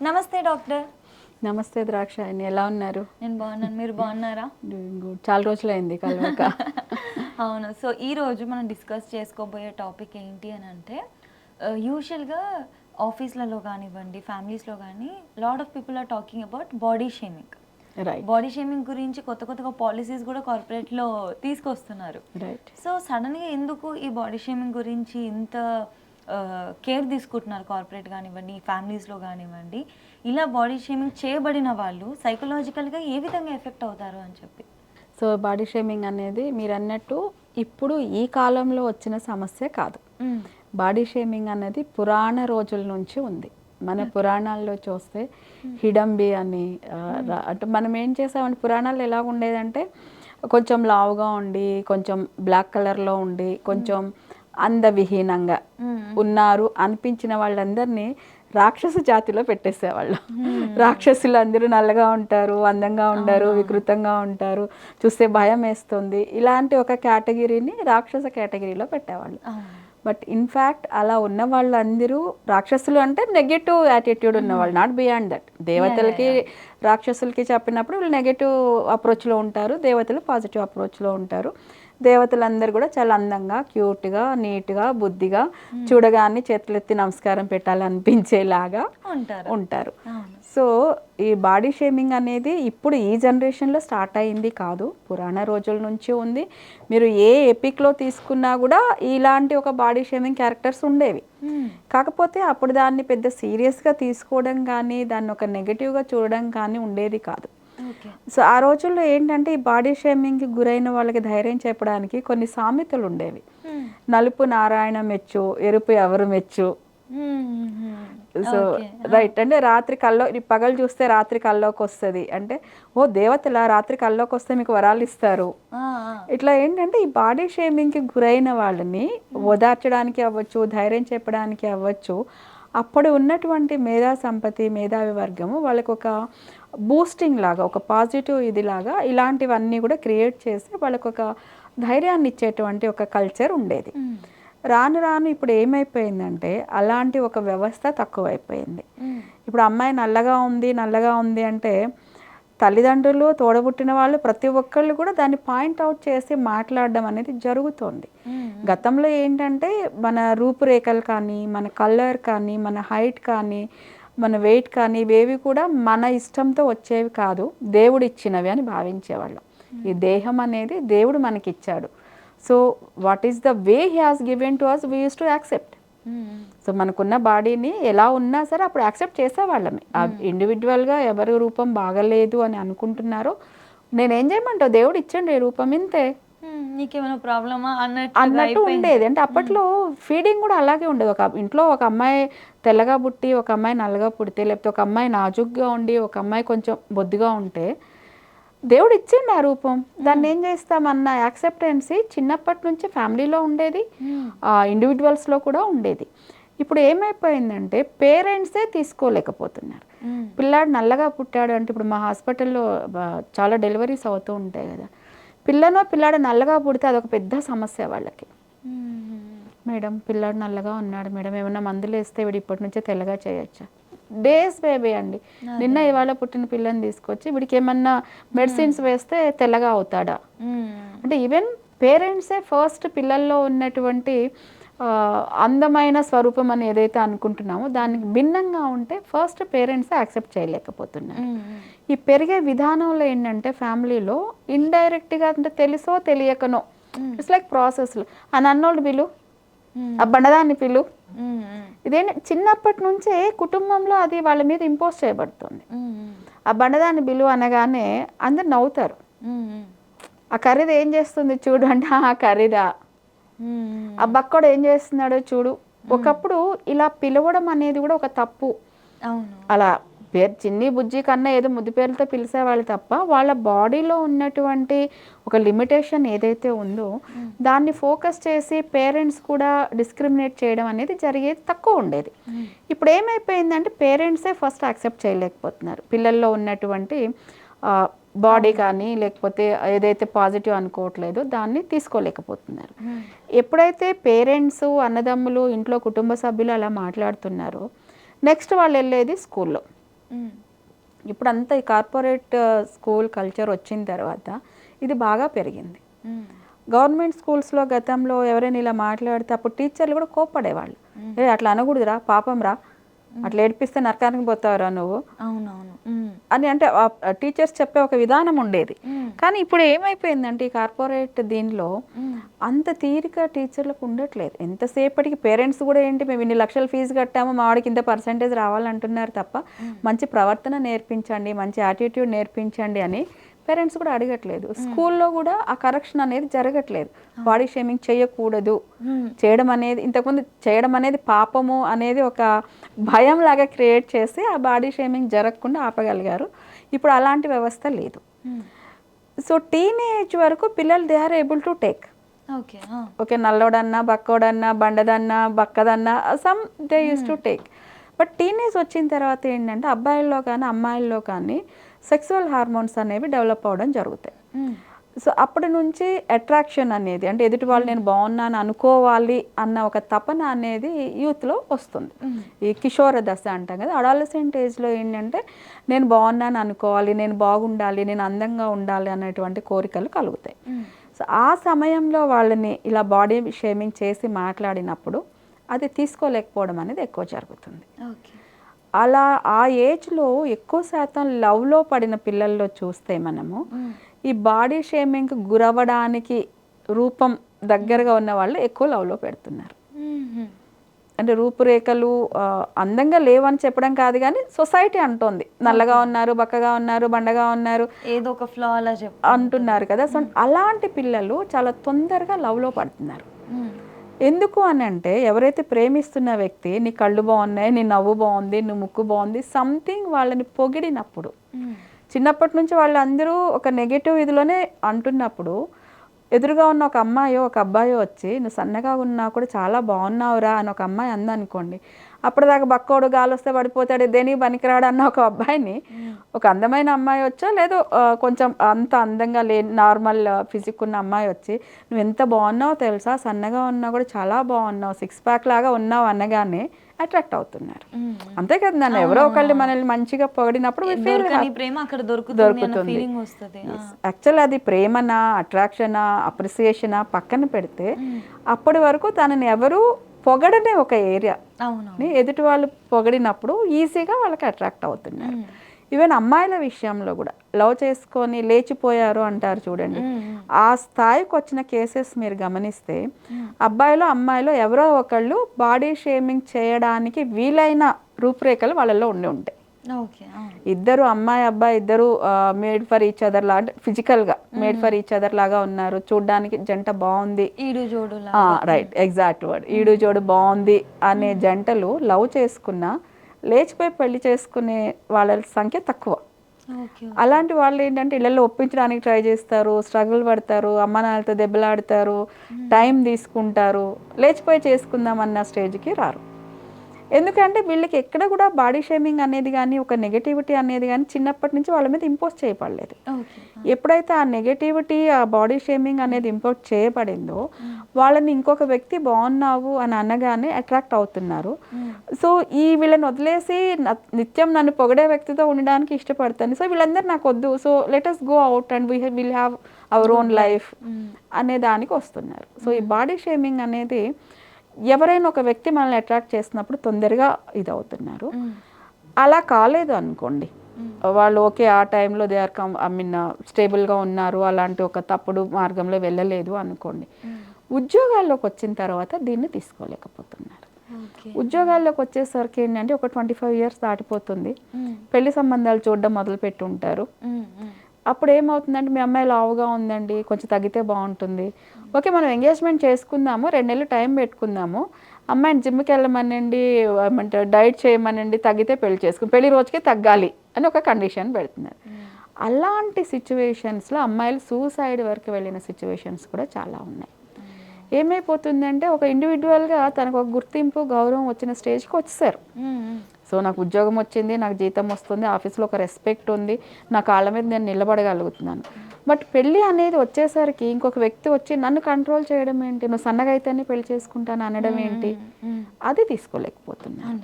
నమస్తే డాక్టర్. నమస్తే ద్రాక్షాయణి, ఎలా ఉన్నారు? నేను బాగున్నాను, మీరు బాగున్నారా? Doing good. చాలా రోజులైంది కలవక. అవును. సో ఈరోజు మనం డిస్కస్ చేసుకోబోయే టాపిక్ ఏంటి అని అంటే, యూజువల్గా ఆఫీస్లలో కానివ్వండి, ఫ్యామిలీస్లో కానీ lot of people are talking about body shaming. Right. Body shaming గురించి కొత్తగా పాలసీస్ కూడా కార్పొరేట్లో తీసుకొస్తున్నారు. రైట్. సో సడన్గా ఎందుకు ఈ బాడీ షేమింగ్ గురించి ఇంత కేర్ తీసుకుంటున్నారు కార్పొరేట్ కానివ్వండి, ఫ్యామిలీస్లో కానివ్వండి? ఇలా బాడీ షేమింగ్ చేయబడిన వాళ్ళు సైకలాజికల్గా ఏ విధంగా ఎఫెక్ట్ అవుతారు అని చెప్పి. సో బాడీ షేమింగ్ అనేది మీరు అన్నట్టు ఇప్పుడు ఈ కాలంలో వచ్చిన సమస్య కాదు. బాడీ షేమింగ్ అనేది పురాణ రోజుల నుంచి ఉంది. మన పురాణాల్లో చూస్తే హిడంబి అని అంటే మనం ఏం చేసామంటే, పురాణాలు ఎలా ఉండేదంటే కొంచెం లావుగా ఉండి, కొంచెం బ్లాక్ కలర్లో ఉండి, కొంచెం అందవిహీనంగా ఉన్నారు అనిపించిన వాళ్ళందరినీ రాక్షస జాతిలో పెట్టేసేవాళ్ళు. రాక్షసులు అందరూ నల్లగా ఉంటారు, అందంగా ఉండరు, వికృతంగా ఉంటారు, చూస్తే భయం వేస్తుంది, ఇలాంటి ఒక కేటగిరీని రాక్షస కేటగిరీలో పెట్టేవాళ్ళు. బట్ ఇన్ఫ్యాక్ట్ అలా ఉన్న వాళ్ళందరూ రాక్షసులు అంటే నెగటివ్ యాటిట్యూడ్ ఉన్నవాళ్ళు, నాట్ బియాండ్ దట్. దేవతలకి రాక్షసులకి చెప్పినప్పుడు వీళ్ళు నెగటివ్ అప్రోచ్లో ఉంటారు, దేవతలు పాజిటివ్ అప్రోచ్లో ఉంటారు. దేవతలందరూ కూడా చాలా అందంగా, క్యూట్గా, నీట్గా, బుద్ధిగా, చూడగానే చేతులెత్తి నమస్కారం పెట్టాలనిపించేలాగా ఉంటారు. సో ఈ బాడీ షేమింగ్ అనేది ఇప్పుడు ఈ జనరేషన్లో స్టార్ట్ అయింది కాదు, పురాణ రోజుల నుంచి ఉంది. మీరు ఏ ఎపిక్లో తీసుకున్నా కూడా ఇలాంటి ఒక బాడీ షేమింగ్ క్యారెక్టర్స్ ఉండేవి. కాకపోతే అప్పుడు దాన్ని పెద్ద సీరియస్గా తీసుకోవడం కానీ, దాన్ని ఒక నెగటివ్గా చూడడం కానీ ఉండేది కాదు. సో ఆ రోజుల్లో ఏంటంటే ఈ బాడీ షేమింగ్కి గురైన వాళ్ళకి ధైర్యం చెప్పడానికి కొన్ని సామెతలు ఉండేవి. నలుపు నారాయణ మెచ్చు, ఎరుపు ఎవరు మెచ్చు. సో రైట్, అంటే రాత్రి కల్లో, పగలు చూస్తే రాత్రి కల్లోకి వస్తుంది అంటే, ఓ దేవతల రాత్రి కల్లోకి వస్తే మీకు వరాలు ఇస్తారు. ఇట్లా ఏంటంటే ఈ బాడీ షేమింగ్కి గురైన వాళ్ళని ఓదార్చడానికి అవ్వచ్చు, ధైర్యం చెప్పడానికి అవ్వచ్చు, అప్పుడు ఉన్నటువంటి మేధా సంపత్తి, మేధావి వర్గము వాళ్ళకు ఒక బూస్టింగ్ లాగా, ఒక పాజిటివ్ ఇదిలాగా ఇలాంటివన్నీ కూడా క్రియేట్ చేసి వాళ్ళకు ఒక ధైర్యాన్ని ఇచ్చేటువంటి ఒక కల్చర్ ఉండేది. రాను రాను ఇప్పుడు ఏమైపోయిందంటే అలాంటి ఒక వ్యవస్థ తక్కువైపోయింది. ఇప్పుడు అమ్మాయి నల్లగా ఉంది అంటే తల్లిదండ్రులు, తోడబుట్టిన వాళ్ళు ప్రతి ఒక్కళ్ళు కూడా దాన్ని పాయింట్అవుట్ చేసి మాట్లాడడం అనేది జరుగుతోంది. గతంలో ఏంటంటే మన రూపురేఖలు కానీ, మన కలర్ కానీ, మన హైట్ కానీ, మన వెయిట్ కానీ ఇవేవి కూడా మన ఇష్టంతో వచ్చేవి కాదు, దేవుడు ఇచ్చినవి అని భావించేవాళ్ళం. ఈ దేహం అనేది దేవుడు మనకిచ్చాడు. So what is the way he has given to us, we use to accept. So మనకున్న బాడీని ఎలా ఉన్నా సరే అప్పుడు యాక్సెప్ట్ చేసేవాళ్ళమే. ఇండివిజువల్గా ఎవరి రూపం బాగలేదు అని అనుకుంటున్నారో, నేనేం చేయమంటావు, దేవుడు ఇచ్చండి రూపం, ఇంతే, నీకేమైనా ప్రాబ్లమా అన్నట్టు ఉండేది. అంటే అప్పట్లో ఫీడింగ్ కూడా అలాగే ఉండేది. ఒక ఇంట్లో ఒక అమ్మాయి తెల్లగా పుట్టి, ఒక అమ్మాయి నల్లగా పుడితే, లేకపోతే ఒక అమ్మాయి నాజుగ్గా ఉండి, ఒక అమ్మాయి కొంచెం బొద్దుగా ఉంటే దేవుడు ఇచ్చిండు ఆ రూపం, దాన్ని ఏం చేస్తామన్న యాక్సెప్టెన్సీ చిన్నప్పటి నుంచి ఫ్యామిలీలో ఉండేది, ఇండివిజువల్స్లో కూడా ఉండేది. ఇప్పుడు ఏమైపోయిందంటే పేరెంట్సే తీసుకోలేకపోతున్నారు. పిల్లాడు నల్లగా పుట్టాడు అంటే, ఇప్పుడు మా హాస్పిటల్లో చాలా డెలివరీస్ అవుతూ ఉంటాయి కదా, పిల్లాడు నల్లగా పుడితే అదొక పెద్ద సమస్య వాళ్ళకి. మేడం పిల్లాడు నల్లగా ఉన్నాడు మేడం, ఏమన్నా మందులు వేస్తే వీడు ఇప్పటి నుంచే తెల్లగా చేయొచ్చా? డేస్ బేబీ అండి, నిన్న ఇవాళ పుట్టిన పిల్లని తీసుకొచ్చి వీడికి ఏమన్నా మెడిసిన్స్ వేస్తే తెల్లగా అవుతాడా? అంటే ఈవెన్ పేరెంట్సే ఫస్ట్ పిల్లల్లో ఉన్నటువంటి అందమైన స్వరూపం అని ఏదైతే అనుకుంటున్నామో దానికి భిన్నంగా ఉంటే ఫస్ట్ పేరెంట్సే యాక్సెప్ట్ చేయలేకపోతున్నారు. ఈ పెరిగే విధానంలో ఏంటంటే ఫ్యామిలీలో ఇండైరెక్ట్గా, అంటే తెలుసో తెలియకనో, ఇట్స్ లైక్ ప్రాసెస్లో, ఆ నన్నోళ్ళు పిలు, ఆ బండదాన్ని పిలు, ఇదేంటి చిన్నప్పటి నుంచే కుటుంబంలో అది వాళ్ళ మీద ఇంపోజ్ చేయబడుతుంది. ఆ బండదాన్ని బిలు అనగానే అందరు నవ్వుతారు. ఆ ఖరీదు ఏం చేస్తుంది చూడు అంటే, ఆ ఖరీదా, ఆ బక్కోడు ఏం చేస్తున్నాడో చూడు. ఒకప్పుడు ఇలా పిలవడం అనేది కూడా ఒక తప్పు. అలా పేరు చిన్ని బుజ్జి కన్నా ఏదో ముద్దు పేరుతో పిలిచేవాళ్ళు తప్ప, వాళ్ళ బాడీలో ఉన్నటువంటి ఒక లిమిటేషన్ ఏదైతే ఉందో దాన్ని ఫోకస్ చేసి పేరెంట్స్ కూడా డిస్క్రిమినేట్ చేయడం అనేది జరిగేది తక్కువ ఉండేది. ఇప్పుడు ఏమైపోయిందంటే పేరెంట్సే ఫస్ట్ యాక్సెప్ట్ చేయలేకపోతున్నారు పిల్లల్లో ఉన్నటువంటి బాడీ కానీ, లేకపోతే ఏదైతే పాజిటివ్ అనుకోవట్లేదో దాన్ని తీసుకోలేకపోతున్నారు. ఎప్పుడైతే పేరెంట్స్, అన్నదమ్ములు, ఇంట్లో కుటుంబ సభ్యులు అలా మాట్లాడుతున్నారో, నెక్స్ట్ వాళ్ళు వెళ్ళేది స్కూల్లో. ఇప్పుడు అంతా ఈ కార్పొరేట్ స్కూల్ కల్చర్ వచ్చిన తర్వాత ఇది బాగా పెరిగింది. గవర్నమెంట్ స్కూల్స్లో గతంలో ఎవరైనా ఇలా మాట్లాడితే అప్పుడు టీచర్లు కూడా కోప్పడేవాళ్ళు. అట్లా అనకూడదురా, పాపం రా, అట్లా ఏడిపిస్తే నరకానికి పోతావురా నువ్వు అని. అంటే టీచర్స్ చెప్పే ఒక విధానం ఉండేది. కానీ ఇప్పుడు ఏమైపోయిందంటే ఈ కార్పొరేట్ దీనిలో అంత తీరిక టీచర్లకు ఉండట్లేదు. ఎంతసేపటికి పేరెంట్స్ కూడా ఏంటి, మేము ఇన్ని లక్షలు ఫీజు కట్టాము, మా వాడికి ఇంత పర్సెంటేజ్ రావాలంటున్నారు తప్ప మంచి ప్రవర్తన నేర్పించండి, మంచి యాటిట్యూడ్ నేర్పించండి అని పేరెంట్స్ కూడా అడగట్లేదు. స్కూల్లో కూడా ఆ కరెక్షన్ అనేది జరగట్లేదు. బాడీ షేమింగ్ చేయకూడదు, చేయడం అనేది ఇంతకుముందు చేయడం అనేది పాపము అనేది ఒక భయం లాగా క్రియేట్ చేసి ఆ బాడీ షేమింగ్ జరగకుండా ఆపగలిగారు. ఇప్పుడు అలాంటి వ్యవస్థ లేదు. సో టీనేజ్ వరకు పిల్లలు they are able to take. Okay, నల్లోడన్నా, బక్కోడన్నా, బండదన్నా, బక్కదన్నా, some they use to take. But teenage వచ్చిన తర్వాత ఏంటంటే అబ్బాయిల్లో కానీ అమ్మాయిల్లో కానీ సెక్సువల్ హార్మోన్స్ అనేవి డెవలప్ అవ్వడం జరుగుతాయి. సో అప్పటి నుంచి అట్రాక్షన్ అనేది, అంటే ఎదుటి వాళ్ళు నేను బాగున్నాను అనుకోవాలి అన్న ఒక తపన అనేది యూత్లో వస్తుంది. ఈ కిషోర దశ అంటాం కదా, అడాలసెంట్ ఏజ్లో ఏంటంటే నేను బాగున్నాను అనుకోవాలి, నేను బాగుండాలి, నేను అందంగా ఉండాలి అనేటువంటి కోరికలు కలుగుతాయి. సో ఆ సమయంలో వాళ్ళని ఇలా బాడీ షేమింగ్ చేసి మాట్లాడినప్పుడు అది తీసుకోలేకపోవడం అనేది ఎక్కువ జరుగుతుంది. అలా ఆ ఏజ్లో ఎక్కువ శాతం లవ్లో పడిన పిల్లల్లో చూస్తే మనము ఈ బాడీ షేమింగ్ గురవడానికి రూపం దగ్గరగా ఉన్న వాళ్ళు ఎక్కువ లవ్లో పెడుతున్నారు. అంటే రూపురేఖలు అందంగా లేవని చెప్పడం కాదు, కానీ సొసైటీ అంటోంది నల్లగా ఉన్నారు, బక్కగా ఉన్నారు, బండగా ఉన్నారు, ఏదో ఒక ఫ్లా అలా అంటున్నారు కదా. సో అలాంటి పిల్లలు చాలా తొందరగా లవ్లో పడుతున్నారు. ఎందుకు అని అంటే ఎవరైతే ప్రేమిస్తున్న వ్యక్తి నీ కళ్ళు బాగున్నాయి, నీ నవ్వు బాగుంది, నీ ముక్కు బాగుంది, సంథింగ్ వాళ్ళని పొగిడినప్పుడు, చిన్నప్పటి నుంచి వాళ్ళందరూ ఒక నెగటివ్ ఇదిలోనే అంటున్నప్పుడు ఎదురుగా ఉన్న ఒక అమ్మాయో ఒక అబ్బాయో వచ్చి నువ్వు సన్నగా ఉన్నా కూడా చాలా బాగున్నావురా అని ఒక అమ్మాయి అందనుకోండి, అప్పటిదాకా బక్కోడు గాలి వస్తే పడిపోతాడు, దేనికి పనికిరాడు అన్న ఒక అబ్బాయిని ఒక అందమైన అమ్మాయి వచ్చో లేదో కొంచెం అంత అందంగా నార్మల్ ఫిజిక్ ఉన్న అమ్మాయి వచ్చి నువ్వు ఎంత బాగున్నావో తెలుసా, సన్నగా ఉన్నా కూడా చాలా బాగున్నావు, 6 ప్యాక్ లాగా ఉన్నావు అనగానే అట్రాక్ట్ అవుతున్నారు. అంతే కదా, నన్ను ఎవరో ఒకళ్ళు మనల్ని మంచిగా పొగిడినప్పుడు దొరుకుతుంది. యాక్చువల్ అది ప్రేమనా, అట్రాక్షనా, అప్రిసియేషనా పక్కన పెడితే అప్పటి వరకు తనని ఎవరు పొగడనే ఒక ఏరియా ఎదుటి వాళ్ళు పొగిడినప్పుడు ఈజీగా వాళ్ళకి అట్రాక్ట్ అవుతున్నారు. ఈవెన్ అమ్మాయిల విషయంలో కూడా లవ్ చేసుకొని లేచిపోయారు అంటారు చూడండి, ఆ స్థాయికి వచ్చిన కేసెస్ మీరు గమనిస్తే అబ్బాయిలో అమ్మాయిలో ఎవరో ఒకళ్ళు బాడీ షేమింగ్ చేయడానికి వీలైన రూపురేఖలు వాళ్ళల్లో ఉంటాయి. ఇద్దరు అమ్మాయి అబ్బాయి ఇద్దరు మేడ్ ఫర్ ఈచ్ అదర్ లాగా, ఫిజికల్గా మేడ్ ఫర్ ఈచ్ అదర్ లాగా ఉన్నారు, చూడ్డానికి జంట బాగుంది, రైట్ ఎగ్జాక్ట్ వర్డ్, ఈడు జోడు బాగుంది అనే జంటలు లవ్ చేసుకున్నా లేచిపోయి పెళ్లి చేసుకునే వాళ్ళ సంఖ్య తక్కువ. అలాంటి వాళ్ళు ఏంటంటే ఇళ్ళల్లో ఒప్పించడానికి ట్రై చేస్తారు, స్ట్రగుల్ పడతారు, అమ్మ నాన్నలతో దెబ్బలాడతారు, టైం తీసుకుంటారు, లేచిపోయి చేసుకుందాం అన్న స్టేజ్కి రారు. ఎందుకంటే వీళ్ళకి ఎక్కడ కూడా బాడీ షేమింగ్ అనేది కానీ ఒక నెగటివిటీ అనేది కానీ చిన్నప్పటి నుంచి వాళ్ళ మీద ఇంపోజ్ చేయబడలేదు. ఎప్పుడైతే ఆ నెగటివిటీ ఆ బాడీ షేమింగ్ అనేది ఇంపోజ్ చేయబడిందో వాళ్ళని ఇంకొక వ్యక్తి బాగున్నావు అని అనగానే అట్రాక్ట్ అవుతున్నారు. సో ఈ వీళ్ళని వదిలేసి నిత్యం నన్ను పొగిడే వ్యక్తితో ఉండడానికి ఇష్టపడతాను, సో వీళ్ళందరూ నాకు వద్దు, so let us go out and will have our own life అనే దానికి వస్తున్నారు. సో ఈ బాడీ షేమింగ్ అనేది ఎవరైనా ఒక వ్యక్తి మనల్ని అట్రాక్ట్ చేసినప్పుడు తొందరగా ఇది అవుతున్నారు. అలా కాలేదు అనుకోండి, వాళ్ళు ఓకే ఆ టైంలో దే ఆర్ స్టేబుల్గా ఉన్నారు, అలాంటి ఒక తప్పుడు మార్గంలో వెళ్ళలేదు అనుకోండి, ఉద్యోగాల్లోకి వచ్చిన తర్వాత దీన్ని తీసుకోలేకపోతున్నారు. ఉద్యోగాల్లోకి వచ్చేసరికి ఏంటంటే ఒక 25 years దాటిపోతుంది, పెళ్లి సంబంధాలు చూడడం మొదలుపెట్టి ఉంటారు. అప్పుడు ఏమవుతుందంటే మీ అమ్మాయి లావుగా ఉందండి, కొంచెం తగ్గితే బాగుంటుంది, ఓకే మనం ఎంగేజ్మెంట్ చేసుకుందాము, 2 నెలలు టైం పెట్టుకుందాము, అమ్మాయిని జిమ్కి వెళ్ళమనండి, ఏమంటారు డైట్ చేయమనండి, తగ్గితే పెళ్లి చేసుకుని పెళ్లి రోజుకే తగ్గాలి అని ఒక కండిషన్ పెడుతున్నారు. అలాంటి సిచ్యువేషన్స్లో అమ్మాయిలు సూసైడ్ వరకు వెళ్ళిన సిచ్యువేషన్స్ కూడా చాలా ఉన్నాయి. ఏమైపోతుందంటే ఒక ఇండివిజువల్గా తనకు ఒక గుర్తింపు గౌరవం వచ్చిన స్టేజ్కి వచ్చేసారు. సో నాకు ఉద్యోగం వచ్చింది, నాకు జీతం వస్తుంది, ఆఫీస్లో ఒక రెస్పెక్ట్ ఉంది, నా కాళ్ళ మీద నేను నిలబడగలుగుతున్నాను. బట్ పెళ్ళి అనేది వచ్చేసరికి ఇంకొక వ్యక్తి వచ్చి నన్ను కంట్రోల్ చేయడం ఏంటి, నువ్వు సన్నగా అయితేనే పెళ్లి చేసుకుంటాను అనడం ఏంటి, అది తీసుకోలేకపోతున్నాను.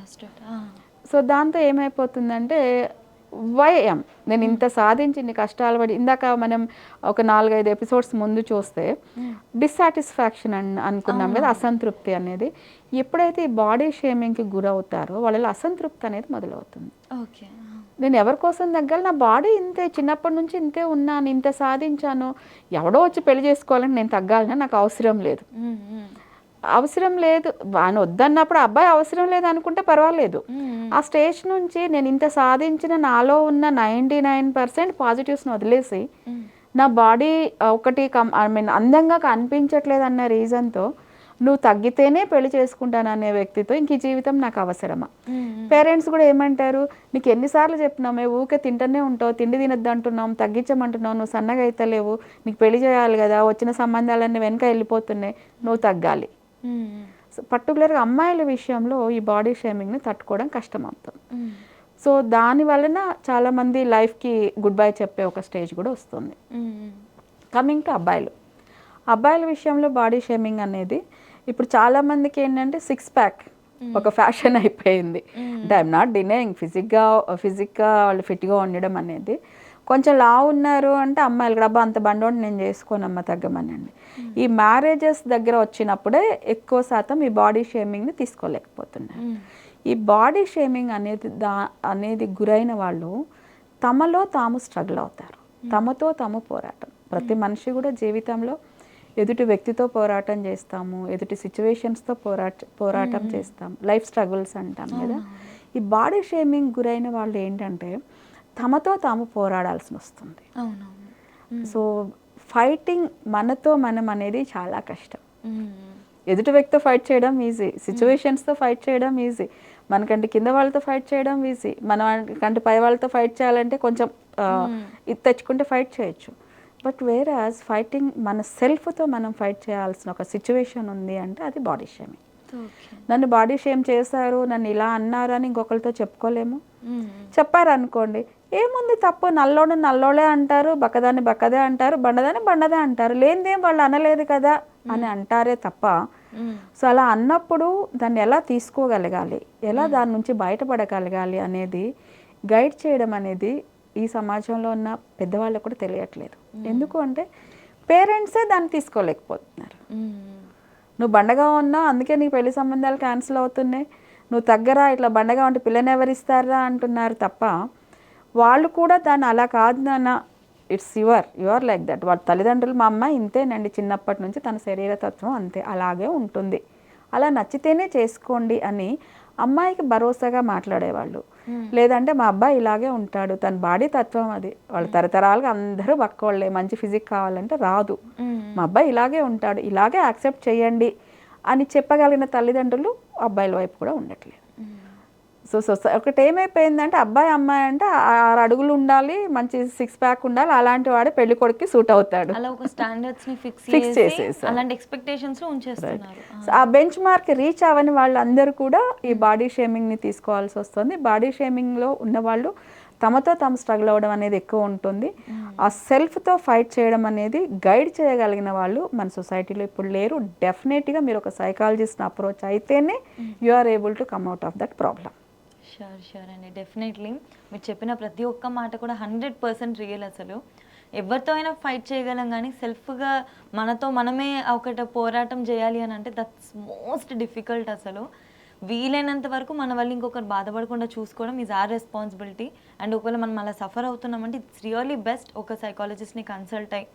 సో దాంతో ఏమైపోతుందంటే వైఎం నేను ఇంత సాధించి ఇన్ని కష్టాలు పడి, ఇందాక మనం ఒక 4-5 ఎపిసోడ్స్ ముందు చూస్తే డిస్సాటిస్ఫాక్షన్ అనుకున్నాం కదా, అసంతృప్తి అనేది. ఎప్పుడైతే ఈ బాడీ షేమింగ్కి గురవుతారో వాళ్ళలో అసంతృప్తి అనేది మొదలవుతుంది. ఓకే. నేను ఎవరి కోసం తగ్గాలి, నా బాడీ ఇంతే, చిన్నప్పటి నుంచి ఇంతే ఉన్నాను, ఇంత సాధించాను, ఎవడో వచ్చి పెళ్లి చేసుకోవాలని నేను తగ్గాలని నాకు అవసరం లేదు. అవసరం లేదు ఆయన వద్దన్నప్పుడు అబ్బాయి అవసరం లేదు అనుకుంటే పర్వాలేదు. ఆ స్టేజ్ నుంచి నేను ఇంత సాధించిన నాలో ఉన్న 99% పాజిటివ్స్ని వదిలేసి నా బాడీ ఒకటి అందంగా కనిపించట్లేదు అన్న రీజన్తో నువ్వు తగ్గితేనే పెళ్లి చేసుకుంటాను అనే వ్యక్తితో ఇంక ఈ జీవితం నాకు అవసరమా? పేరెంట్స్ కూడా ఏమంటారు, నీకు ఎన్నిసార్లు చెప్పినామే, ఊకే తింటూనే ఉంటావు, తిండి తినద్దు అంటున్నాం, తగ్గించమంటున్నావు, నువ్వు సన్నగా అవుతలేవు, నీకు పెళ్లి చేయాలి కదా, వచ్చిన సంబంధాలన్నీ వెనక వెళ్ళిపోతున్నాయి, నువ్వు తగ్గాలి. పర్టికులర్గా అమ్మాయిల విషయంలో ఈ బాడీ షేమింగ్ని తట్టుకోవడం కష్టం అవుతుంది. సో దాని వలన చాలామంది లైఫ్కి గుడ్ బై చెప్పే ఒక స్టేజ్ కూడా వస్తుంది. కమింగ్ టు అబ్బాయిల విషయంలో బాడీ షేమింగ్ అనేది ఇప్పుడు చాలామందికి ఏంటంటే 6 ప్యాక్ ఒక ఫ్యాషన్ అయిపోయింది. అంటే ఐఎమ్ నాట్ డినయింగ్, ఫిజిక్గా వాళ్ళు ఫిట్గా ఉండడం అనేది. కొంచెం లావు ఉన్నారు అంటే అమ్మాయిలు కూడా అబ్బా అంత బండోడు నేను చేసుకోనమ్మ తగ్గమనండి. ఈ మ్యారేజెస్ దగ్గర వచ్చినప్పుడే ఎక్కువ శాతం ఈ బాడీ షేమింగ్ని తీసుకోలేకపోతున్నారు. ఈ బాడీ షేమింగ్ అనేది గురైన వాళ్ళు తమలో తాము స్ట్రగుల్ అవుతారు, తమతో తాము పోరాటం. ప్రతి మనిషి కూడా జీవితంలో ఎదుటి వ్యక్తితో పోరాటం చేస్తాము, ఎదుటి సిచ్యువేషన్స్తో పోరాటం చేస్తాం, లైఫ్ స్ట్రగుల్స్ అంటాం కదా. ఈ బాడీ షేమింగ్ గురైన వాళ్ళు ఏంటంటే తమతో తాము పోరాడాల్సి వస్తుంది. సో ఫైటింగ్ మనతో మనం అనేది చాలా కష్టం. ఎదుటి వ్యక్తితో ఫైట్ చేయడం ఈజీ, సిచ్యువేషన్స్తో ఫైట్ చేయడం ఈజీ, మనకంటే కింద వాళ్ళతో ఫైట్ చేయడం ఈజీ, మనకంటే పై వాళ్ళతో ఫైట్ చేయాలంటే కొంచెం ఇది తెచ్చుకుంటే ఫైట్ చేయొచ్చు. బట్ వేరాజ్ ఫైటింగ్ మన సెల్ఫ్తో మనం ఫైట్ చేయాల్సిన ఒక సిచ్యువేషన్ ఉంది అంటే అది బాడీ షేమింగ్. నన్ను బాడీ షేమ్ చేశారు, నన్ను ఇలా అన్నారు అని ఇంకొకరితో చెప్పుకోలేము. చెప్పారు అనుకోండి, ఏముంది తప్పు, నల్లోడు నల్లోడే అంటారు, బక్కదాన్ని బక్కదే అంటారు, బండదాన్ని బండదే అంటారు, లేనిదేం వాళ్ళు అనలేదు కదా అని అంటారే తప్ప. సో అలా అన్నప్పుడు దాన్ని ఎలా తీసుకోగలగాలి, ఎలా దాని నుంచి బయటపడగలగాలి అనేది గైడ్ చేయడం అనేది ఈ సమాజంలో ఉన్న పెద్దవాళ్ళకు కూడా తెలియట్లేదు. ఎందుకు అంటే పేరెంట్సే దాన్ని తీసుకోలేకపోతున్నారు. నువ్వు బండగా ఉన్నావు అందుకే నీకు పెళ్లి సంబంధాలు క్యాన్సిల్ అవుతున్నాయి, నువ్వు తగ్గరా, ఇట్లా బండగా ఉంటే పిల్లని ఎవరిస్తారా అంటున్నారు తప్ప వాళ్ళు కూడా దాన్ని అలా కాదు నాన్న, ఇట్స్ యువర్ లైక్ దట్. వాళ్ళ తల్లిదండ్రులు మా అమ్మాయి ఇంతేనండి, చిన్నప్పటి నుంచి తన శరీరతత్వం అంతే, అలాగే ఉంటుంది, అలా నచ్చితేనే చేసుకోండి అని అమ్మాయికి భరోసాగా మాట్లాడేవాళ్ళు. లేదంటే మా అబ్బాయి ఇలాగే ఉంటాడు, తన బాడీ తత్వం అది, వాళ్ళు తరతరాలుగా అందరూ బక్కోళ్ళే, మంచి ఫిజిక్ కావాలంటే రాదు, మా అబ్బాయి ఇలాగే ఉంటాడు, ఇలాగే యాక్సెప్ట్ చేయండి అని చెప్పగలిగిన తల్లిదండ్రులు అబ్బాయిల వైపు కూడా ఉండట్లేదు. సో ఒకటి ఏమైపోయిందంటే అబ్బాయి అమ్మాయి అంటే 6 అడుగులు ఉండాలి, మంచి 6 ప్యాక్ ఉండాలి, అలాంటి వాడే పెళ్లి కొడుక్కి సూట్ అవుతాడు, అలా ఒక స్టాండర్డ్స్ ని ఫిక్స్ చేసేసి అలాంటి ఎక్స్పెక్టేషన్స్ లో ఉంచేస్తున్నారు. ఆ బెంచ్ మార్క్ రీచ్ అవని వాళ్ళందరూ కూడా ఈ బాడీ షేమింగ్ని తీసుకోవాల్సి వస్తుంది. బాడీ షేమింగ్లో ఉన్నవాళ్ళు తమతో తాము స్ట్రగుల్ అవ్వడం అనేది ఎక్కువ ఉంటుంది. ఆ సెల్ఫ్తో ఫైట్ చేయడం అనేది గైడ్ చేయగలిగిన వాళ్ళు మన సొసైటీలో ఇప్పుడు లేరు. డెఫినెట్గా మీరు ఒక సైకాలజిస్ట్ని అప్రోచ్ అయితేనే you are able to come out of that problem. Sure అండి, డెఫినెట్లీ మీరు చెప్పిన ప్రతి ఒక్క మాట కూడా 100% రియల్. అసలు ఎవరితో అయినా ఫైట్ చేయగలం కానీ సెల్ఫ్గా మనతో మనమే ఒకటి పోరాటం చేయాలి అని అంటే దట్స్ మోస్ట్ డిఫికల్ట్. అసలు వీలైనంత వరకు మన వల్ల ఇంకొకరు బాధపడకుండా చూసుకోవడం ఈజ్ ఆర్ రెస్పాన్సిబిలిటీ. అండ్ ఒకవేళ మనం అలా సఫర్ అవుతున్నామంటే ఇట్స్ రియల్లీ బెస్ట్ ఒక సైకాలజిస్ట్ని కన్సల్ట్ అయ్యి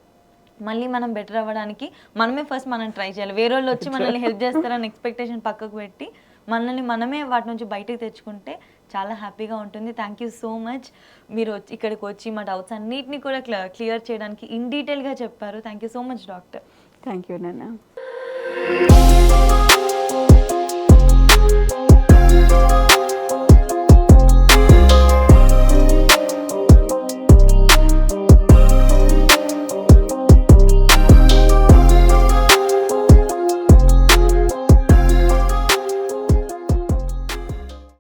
మళ్ళీ మనం బెటర్ అవ్వడానికి మనమే ఫస్ట్ మనం ట్రై చేయాలి. వేరే వాళ్ళు వచ్చి మనల్ని హెల్ప్ చేస్తారని ఎక్స్పెక్టేషన్ పక్కకు పెట్టి మనల్ని మనమే వాటి నుంచి బయటకు తెచ్చుకుంటే చాలా హ్యాపీగా ఉంటుంది. థ్యాంక్ యూ సో మచ్, మీరు ఇక్కడికి వచ్చి మా డౌట్స్ అన్నిటిని కూడా క్లియర్ చేయడానికి ఇన్ డీటెయిల్గా చెప్పారు. Thank you so much doctor. Thank you నాన్న.